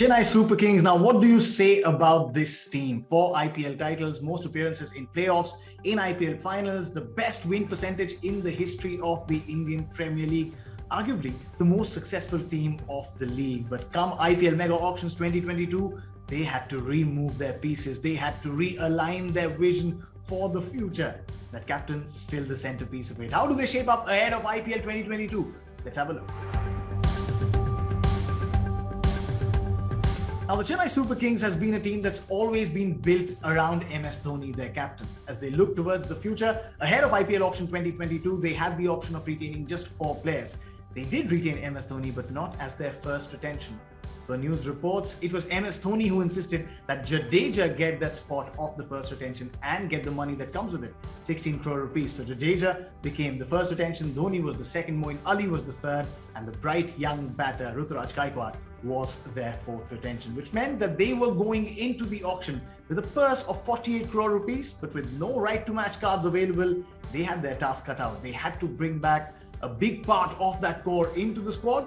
Chennai Super Kings. Now, what do you say about this team? 4 IPL titles, most appearances in playoffs, in IPL finals, the best win percentage in the history of the Indian Premier League, arguably the most successful team of the league. But come IPL Mega Auctions 2022, they had to remove their pieces. They had to realign their vision for the future. That captain still the centerpiece of it. How do they shape up ahead of IPL 2022? Let's have a look. Now, the Chennai Super Kings has been a team that's always been built around MS Dhoni, their captain. As they look towards the future, ahead of IPL auction 2022, they had the option of retaining just 4 players. They did retain MS Dhoni, but not as their first retention. The news reports it was MS Dhoni who insisted that Jadeja get that spot of the first retention and get the money that comes with it, 16 crore rupees. So Jadeja became the first retention, Dhoni was the second, Moeen Ali was the third, and the bright young batter Ruturaj Gaikwad was their 4th retention, which meant that they were going into the auction with a purse of 48 crore rupees, but with no right to match cards available. They had their task cut out. They had to bring back a big part of that core into the squad.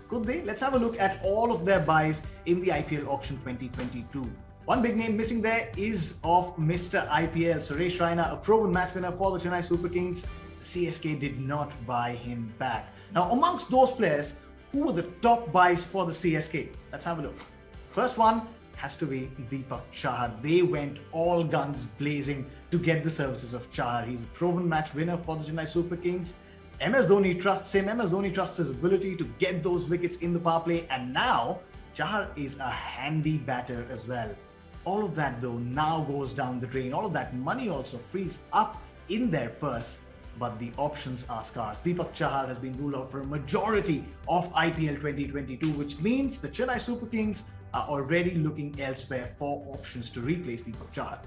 Could they? Let's have a look at all of their buys in the IPL auction 2022. One big name missing there is of Mr. IPL, Suresh Raina, a proven match winner for the Chennai Super Kings. The CSK did not buy him back. Now, amongst those players, who were the top buys for the CSK? Let's have a look. First one has to be Deepak Chahar. They went all guns blazing to get the services of Chahar. He's a proven match winner for the Chennai Super Kings. MS Dhoni trusts him. MS Dhoni trusts his ability to get those wickets in the power play. And now Chahar is a handy batter as well. All of that though now goes down the drain. All of that money also frees up in their purse, but the options are scarce. Deepak Chahar has been ruled out for a majority of IPL 2022, which means the Chennai Super Kings are already looking elsewhere for options to replace Deepak Chahar.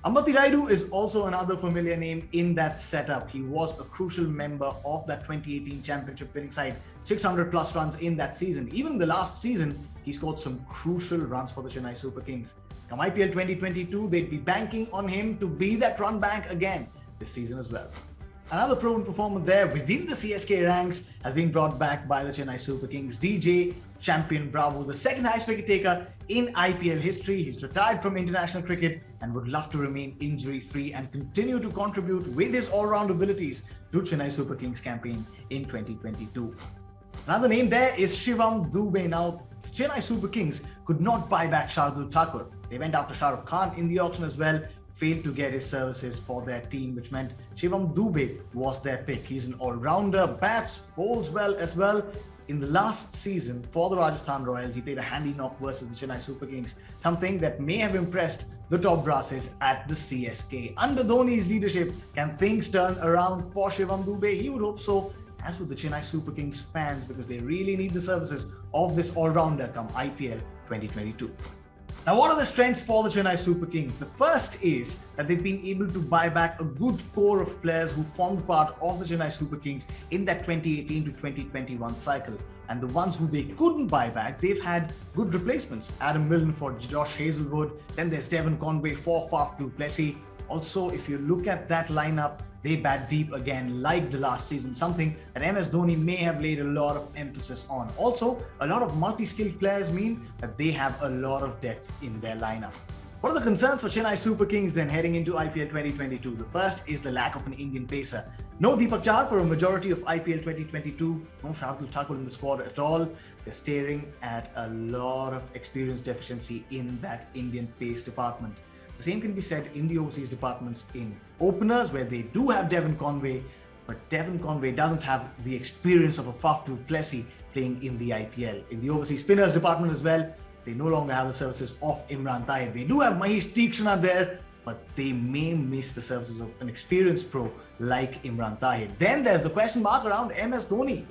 Ambati Rayudu is also another familiar name in that setup. He was a crucial member of that 2018 championship winning side, 600 plus runs in that season. Even the last season, he scored some crucial runs for the Chennai Super Kings. Come IPL 2022, they'd be banking on him to be that run bank again this season as well. Another proven performer there within the CSK ranks has been brought back by the Chennai Super Kings. DJ Champion Bravo, the second highest wicket taker in IPL history. He's retired from international cricket and would love to remain injury-free and continue to contribute with his all-round abilities to Chennai Super Kings campaign in 2022. Another name there is Shivam Dube. Now, Chennai Super Kings could not buy back Shardul Thakur. They went after Shah Rukh Khan in the auction as well, failed to get his services for their team, which meant Shivam Dube was their pick. He's an all-rounder, bats, bowls well as well. In the last season for the Rajasthan Royals, he played a handy knock versus the Chennai Super Kings, something that may have impressed the top brasses at the CSK. Under Dhoni's leadership, can things turn around for Shivam Dube? He would hope so, as would the Chennai Super Kings fans, because they really need the services of this all-rounder come IPL 2022. Now, what are the strengths for the Chennai Super Kings? The first is that they've been able to buy back a good core of players who formed part of the Chennai Super Kings in that 2018 to 2021 cycle. And the ones who they couldn't buy back, they've had good replacements. Adam Milne for Josh Hazlewood, then there's Devon Conway for Faf du Plessis. Also, if you look at that lineup, they bat deep again like the last season, something that MS Dhoni may have laid a lot of emphasis on. Also, a lot of multi-skilled players mean that they have a lot of depth in their lineup. What are the concerns for Chennai Super Kings then heading into IPL 2022? The first is the lack of an Indian pacer. No Deepak Chahar for a majority of IPL 2022. No Shardul Thakur in the squad at all. They're staring at a lot of experience deficiency in that Indian pace department. The same can be said in the overseas departments in openers, where they do have Devon Conway, but Devon Conway doesn't have the experience of a Faf du Plessis playing in the IPL. In the overseas spinners department as well, they no longer have the services of Imran Tahir. They do have Mahesh Theekshana there, but they may miss the services of an experienced pro like Imran Tahir. Then there's the question mark around MS Dhoni.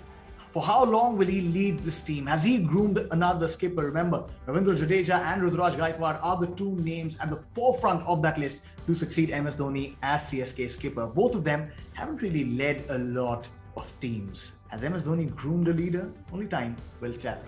For how long will he lead this team? Has he groomed another skipper? Remember, Ravindra Jadeja and Ruturaj Gaikwad are the 2 names at the forefront of that list to succeed MS Dhoni as CSK skipper. Both of them haven't really led a lot of teams. Has MS Dhoni groomed a leader? Only time will tell.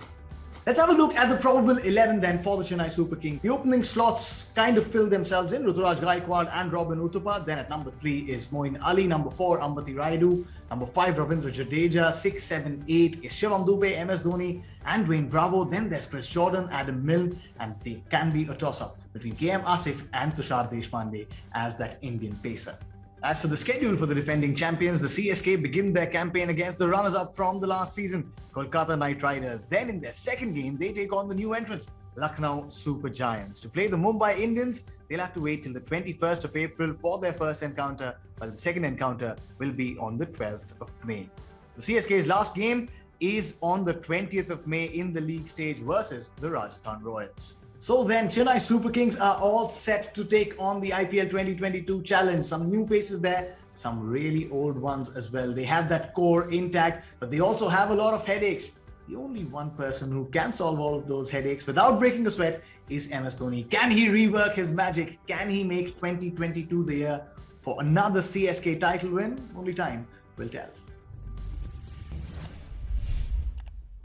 Let's have a look at the probable 11 then for the Chennai Super Kings. The opening slots kind of fill themselves in. Ruturaj Gaikwad and Robin Uthappa. Then at number 3 is Moeen Ali. Number 4, Ambati Rayudu. Number 5, Ravindra Jadeja. 6, 7, 8 is Shivam Dube, MS Dhoni and Dwayne Bravo. Then there's Chris Jordan, Adam Milne, and they can be a toss-up between KM Asif and Tushar Deshpande as that Indian pacer. As for the schedule for the defending champions, the CSK begin their campaign against the runners-up from the last season, Kolkata Knight Riders. Then in their second game, they take on the new entrants, Lucknow Super Giants. To play the Mumbai Indians, they'll have to wait till the 21st of April for their first encounter, while the second encounter will be on the 12th of May. The CSK's last game is on the 20th of May in the league stage versus the Rajasthan Royals. So then, Chennai Super Kings are all set to take on the IPL 2022 challenge. Some new faces there, some really old ones as well. They have that core intact, but they also have a lot of headaches. The only one person who can solve all of those headaches without breaking a sweat is MS Dhoni. Can he rework his magic? Can he make 2022 the year for another CSK title win? Only time will tell.